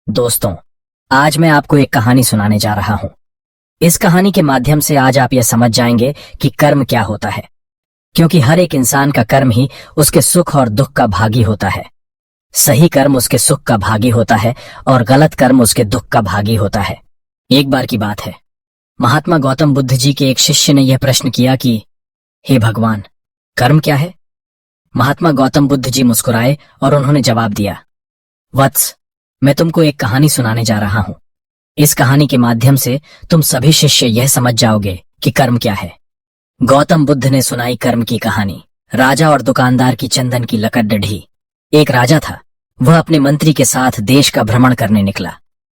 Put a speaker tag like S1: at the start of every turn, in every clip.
S1: दोस्तों, आज मैं आपको एक कहानी सुनाने जा रहा हूं। इस कहानी के माध्यम से आज आप यह समझ जाएंगे कि कर्म क्या होता है, क्योंकि हर एक इंसान का कर्म ही उसके सुख और दुख का भागी होता है। सही कर्म उसके सुख का भागी होता है और गलत कर्म उसके दुख का भागी होता है। एक बार की बात है, महात्मा गौतम बुद्ध जी के एक शिष्य ने यह प्रश्न किया कि हे भगवान, कर्म क्या है? महात्मा गौतम बुद्ध जी मुस्कुराए और उन्होंने जवाब दिया, वत्स, मैं तुमको एक कहानी सुनाने जा रहा हूं। इस कहानी के माध्यम से तुम सभी शिष्य यह समझ जाओगे कि कर्म क्या है। गौतम बुद्ध ने सुनाई कर्म की कहानी। राजा और दुकानदार की चंदन की लकड़ ढी। एक राजा था, वह अपने मंत्री के साथ देश का भ्रमण करने निकला।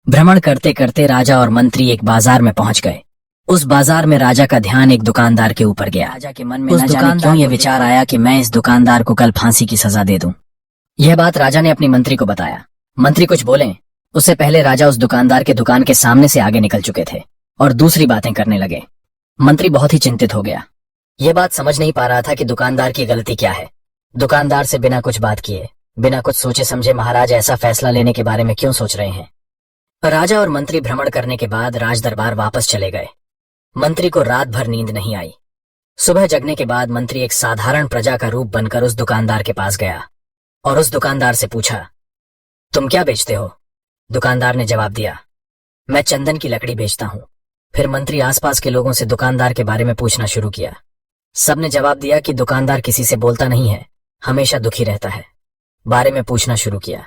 S1: भ्रमण करते करते राजा और मंत्री एक बाजार में पहुंच गए। उस बाजार में राजा का ध्यान एक दुकानदार के ऊपर गया। राजा के मन में न जाने क्यों यह विचार आया कि मैं इस दुकानदार को कल फांसी की सजा दे दूं। यह बात राजा ने अपनी मंत्री को बताया। मंत्री कुछ बोले उससे पहले राजा उस दुकानदार के दुकान के सामने से आगे निकल चुके थे और दूसरी बातें करने लगे। मंत्री बहुत ही चिंतित हो गया। यह बात समझ नहीं पा रहा था कि दुकानदार की गलती क्या है। दुकानदार से बिना कुछ बात किए, बिना कुछ सोचे समझे महाराज ऐसा फैसला लेने के बारे में क्यों सोच रहे हैं। राजा और मंत्री भ्रमण करने के बाद राज दरबार वापस चले गए। मंत्री को रात भर नींद नहीं आई। सुबह जगने के बाद मंत्री एक साधारण प्रजा का रूप बनकर उस दुकानदार के पास गया और उस दुकानदार से पूछा, तुम क्या बेचते हो? दुकानदार ने जवाब दिया, मैं चंदन की लकड़ी बेचता हूं। फिर मंत्री आसपास के लोगों से दुकानदार के बारे में पूछना शुरू किया। सबने जवाब दिया कि दुकानदार किसी से बोलता नहीं है, हमेशा दुखी रहता है। बारे में पूछना शुरू किया।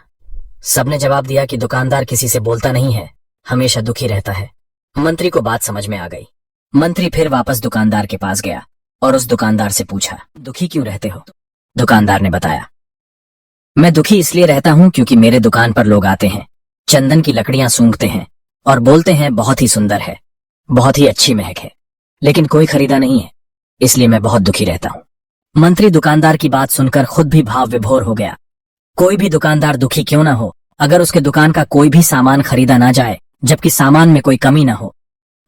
S1: सबने जवाब दिया कि दुकानदार किसी से बोलता नहीं है, हमेशा दुखी रहता है। मंत्री को बात समझ में आ गई। मंत्री फिर वापस दुकानदार के पास गया और उस दुकानदार से पूछा, दुखी क्यों रहते हो? दुकानदार ने बताया, मैं दुखी इसलिए रहता हूं क्योंकि मेरे दुकान पर लोग आते हैं, चंदन की लकड़ियां सूंघते हैं और बोलते हैं बहुत ही सुंदर है, बहुत ही अच्छी महक है, लेकिन कोई खरीदा नहीं है, इसलिए मैं बहुत दुखी रहता हूं। मंत्री दुकानदार की बात सुनकर खुद भी भाव विभोर हो गया। कोई भी दुकानदार दुखी क्यों ना हो, अगर उसके दुकान का कोई भी सामान खरीदा ना जाए जबकि सामान में कोई कमी ना हो।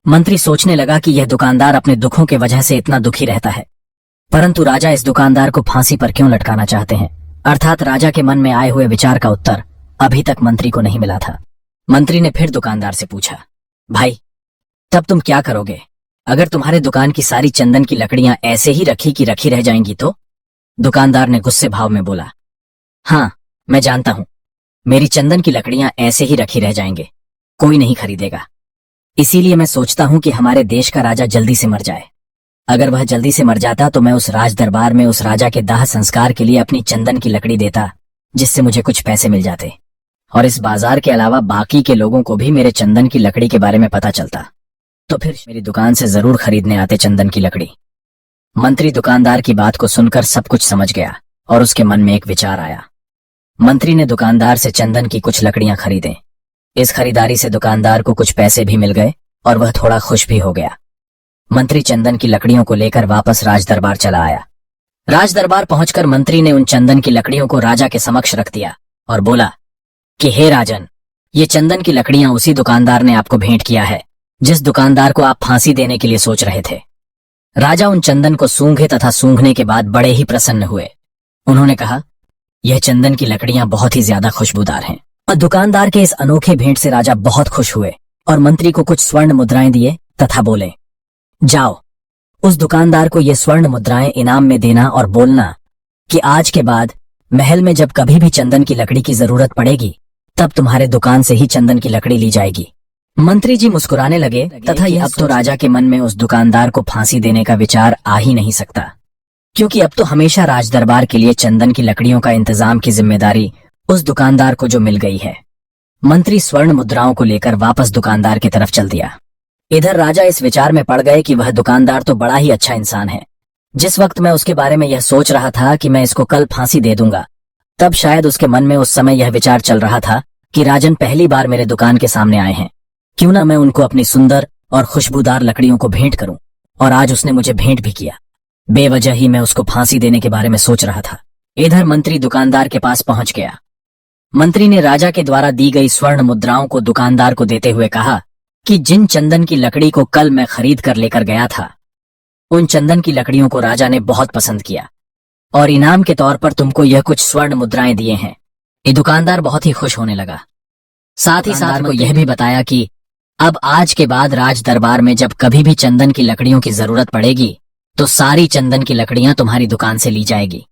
S1: मंत्री सोचने लगा कि यह दुकानदार अपने दुखों के वजह से इतना दुखी रहता है, परंतु राजा इस दुकानदार को फांसी पर क्यों लटकाना चाहते हैं? अर्थात राजा के मन में आए हुए विचार का उत्तर अभी तक मंत्री को नहीं मिला था। मंत्री ने फिर दुकानदार से पूछा, भाई, तब तुम क्या करोगे अगर तुम्हारे दुकान की सारी चंदन की लकड़ियां ऐसे ही रखी की रखी रह जाएंगी तो? दुकानदार ने गुस्से भाव में बोला, हाँ, मैं जानता हूं, मेरी चंदन की लकड़ियां ऐसे ही रखी रह जाएंगे, कोई नहीं खरीदेगा। इसीलिए मैं सोचता हूं कि हमारे देश का राजा जल्दी से मर जाए। अगर वह जल्दी से मर जाता तो मैं उस राज दरबार में उस राजा के दाह संस्कार के लिए अपनी चंदन की लकड़ी देता, जिससे मुझे कुछ पैसे मिल जाते और इस बाजार के अलावा बाकी के लोगों को भी मेरे चंदन की लकड़ी के बारे में पता चलता, तो फिर मेरी दुकान से जरूर खरीदने आते चंदन की लकड़ी। मंत्री दुकानदार की बात को सुनकर सब कुछ समझ गया और उसके मन में एक विचार आया। मंत्री ने दुकानदार से चंदन की कुछ लकड़ियां खरीदें। इस खरीदारी से दुकानदार को कुछ पैसे भी मिल गए और वह थोड़ा खुश भी हो गया। मंत्री चंदन की लकड़ियों को लेकर वापस राज दरबार चला आया। राज दरबार पहुंचकर मंत्री ने उन चंदन की लकड़ियों को राजा के समक्ष रख दिया और बोला कि हे राजन, ये चंदन की लकड़ियां उसी दुकानदार ने आपको भेंट किया है जिस दुकानदार को आप फांसी देने के लिए सोच रहे थे। राजा उन चंदन को सूंघे तथा सूंघने के बाद बड़े ही प्रसन्न हुए। उन्होंने कहा, यह चंदन की लकड़ियां बहुत ही ज्यादा खुशबूदार हैं। और दुकानदार के इस अनोखे भेंट से राजा बहुत खुश हुए और मंत्री को कुछ स्वर्ण मुद्राएं दिए तथा बोले, जाओ, उस दुकानदार को ये स्वर्ण मुद्राएं इनाम में देना और बोलना कि आज के बाद महल में जब कभी भी चंदन की लकड़ी की जरूरत पड़ेगी तब तुम्हारे दुकान से ही चंदन की लकड़ी ली जाएगी। मंत्री जी मुस्कुराने लगे तथा ये अब तो राजा के मन में उस दुकानदार को फांसी देने का विचार आ ही नहीं सकता, क्योंकि अब तो हमेशा राज दरबार के लिए चंदन की लकड़ियों का इंतजाम की जिम्मेदारी उस दुकानदार को जो मिल गई है। मंत्री स्वर्ण मुद्राओं को लेकर वापस दुकानदार की तरफ चल दिया। इधर राजा इस विचार में पड़ गए कि वह दुकानदार तो बड़ा ही अच्छा इंसान है। जिस वक्त मैं उसके बारे में यह सोच रहा था कि मैं इसको कल फांसी दे दूंगा, तब शायद उसके मन में उस समय यह विचार चल रहा था कि राजन पहली बार मेरे दुकान के सामने आए हैं, क्यों ना मैं उनको अपनी सुंदर और खुशबूदार लकड़ियों को भेंट करूं। और आज उसने मुझे भेंट भी किया। बेवजह ही मैं उसको फांसी देने के बारे में सोच रहा था। इधर मंत्री दुकानदार के पास पहुंच गया। मंत्री ने राजा के द्वारा दी गई स्वर्ण मुद्राओं को दुकानदार को देते हुए कहा कि जिन चंदन की लकड़ी को कल मैं खरीद कर लेकर गया था, उन चंदन की लकड़ियों को राजा ने बहुत पसंद किया और इनाम के तौर पर तुमको यह कुछ स्वर्ण मुद्राएं दिए हैं। ये दुकानदार बहुत ही खुश होने लगा। साथ ही साथ को यह भी बताया कि अब आज के बाद राज दरबार में जब कभी भी चंदन की लकड़ियों की जरूरत पड़ेगी तो सारी चंदन की लकड़ियां तुम्हारी दुकान से ली जाएगी।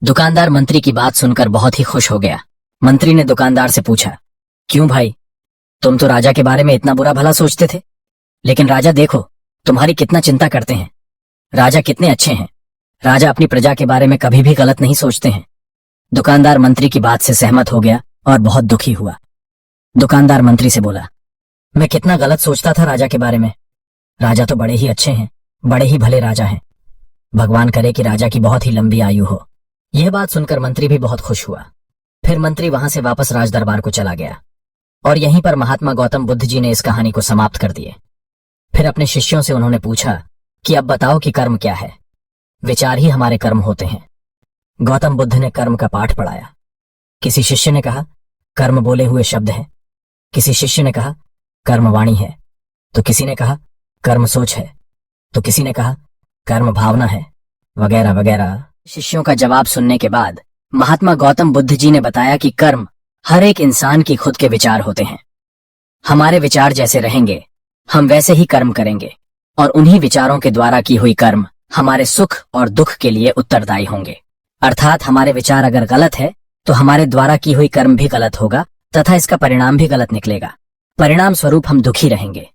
S1: दुकानदार मंत्री की बात सुनकर बहुत ही खुश हो गया। मंत्री ने दुकानदार से पूछा, क्यों भाई, तुम तो राजा के बारे में इतना बुरा भला सोचते थे, लेकिन राजा देखो तुम्हारी कितना चिंता करते हैं। राजा कितने अच्छे हैं। राजा अपनी प्रजा के बारे में कभी भी गलत नहीं सोचते हैं। दुकानदार मंत्री की बात से सहमत हो गया और बहुत दुखी हुआ। दुकानदार मंत्री से बोला, मैं कितना गलत सोचता था राजा के बारे में। राजा तो बड़े ही अच्छे हैं, बड़े ही भले राजा हैं। भगवान करे कि राजा की बहुत ही लंबी आयु हो। यह बात सुनकर मंत्री भी बहुत खुश हुआ। फिर मंत्री वहां से वापस राज दरबार को चला गया और यहीं पर महात्मा गौतम बुद्ध जी ने इस कहानी को समाप्त कर दिए। फिर अपने शिष्यों से उन्होंने पूछा कि अब बताओ कि कर्म क्या है। विचार ही हमारे कर्म होते हैं। गौतम बुद्ध ने कर्म का पाठ पढ़ाया। किसी शिष्य ने कहा, कर्म बोले हुए शब्द है। किसी शिष्य ने कहा, कर्म वाणी है। तो किसी ने कहा, कर्म सोच है। तो किसी ने कहा, कर्म भावना है, वगैरह वगैरह। शिष्यों का जवाब सुनने के बाद महात्मा गौतम बुद्ध जी ने बताया कि कर्म हर एक इंसान की खुद के विचार होते हैं। हमारे विचार जैसे रहेंगे हम वैसे ही कर्म करेंगे और उन्हीं विचारों के द्वारा की हुई कर्म हमारे सुख और दुख के लिए उत्तरदायी होंगे। अर्थात हमारे विचार अगर गलत है तो हमारे द्वारा की हुई कर्म भी गलत होगा तथा इसका परिणाम भी गलत निकलेगा। परिणाम स्वरूप हम दुखी रहेंगे।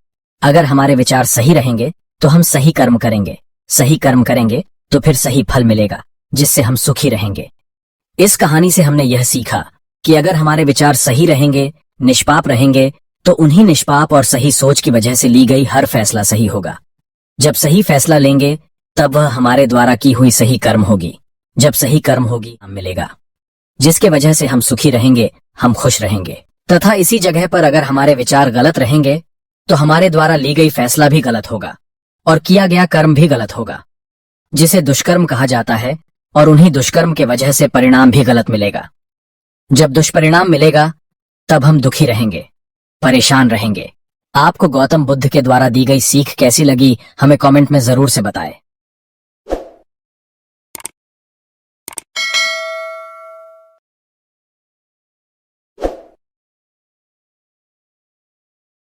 S1: अगर हमारे विचार सही रहेंगे तो हम सही कर्म करेंगे। सही कर्म करेंगे तो फिर सही फल मिलेगा जिससे हम सुखी रहेंगे। इस कहानी से हमने यह सीखा कि अगर हमारे विचार सही रहेंगे, निष्पाप रहेंगे, तो उन्हीं निष्पाप और सही सोच की वजह से ली गई हर फैसला सही होगा। जब सही फैसला लेंगे तब वह हमारे द्वारा की हुई सही कर्म होगी। जब सही कर्म होगी हम मिलेगा, जिसके वजह से हम सुखी रहेंगे, हम खुश रहेंगे। तथा इसी जगह पर अगर हमारे विचार गलत रहेंगे तो हमारे द्वारा ली गई फैसला भी गलत होगा और किया गया कर्म भी गलत होगा, जिसे दुष्कर्म कहा जाता है, और उन्हीं दुष्कर्म के वजह से परिणाम भी गलत मिलेगा। जब दुष्परिणाम मिलेगा तब हम दुखी रहेंगे, परेशान रहेंगे। आपको गौतम बुद्ध के द्वारा दी गई सीख कैसी लगी हमें कमेंट में जरूर से बताएं।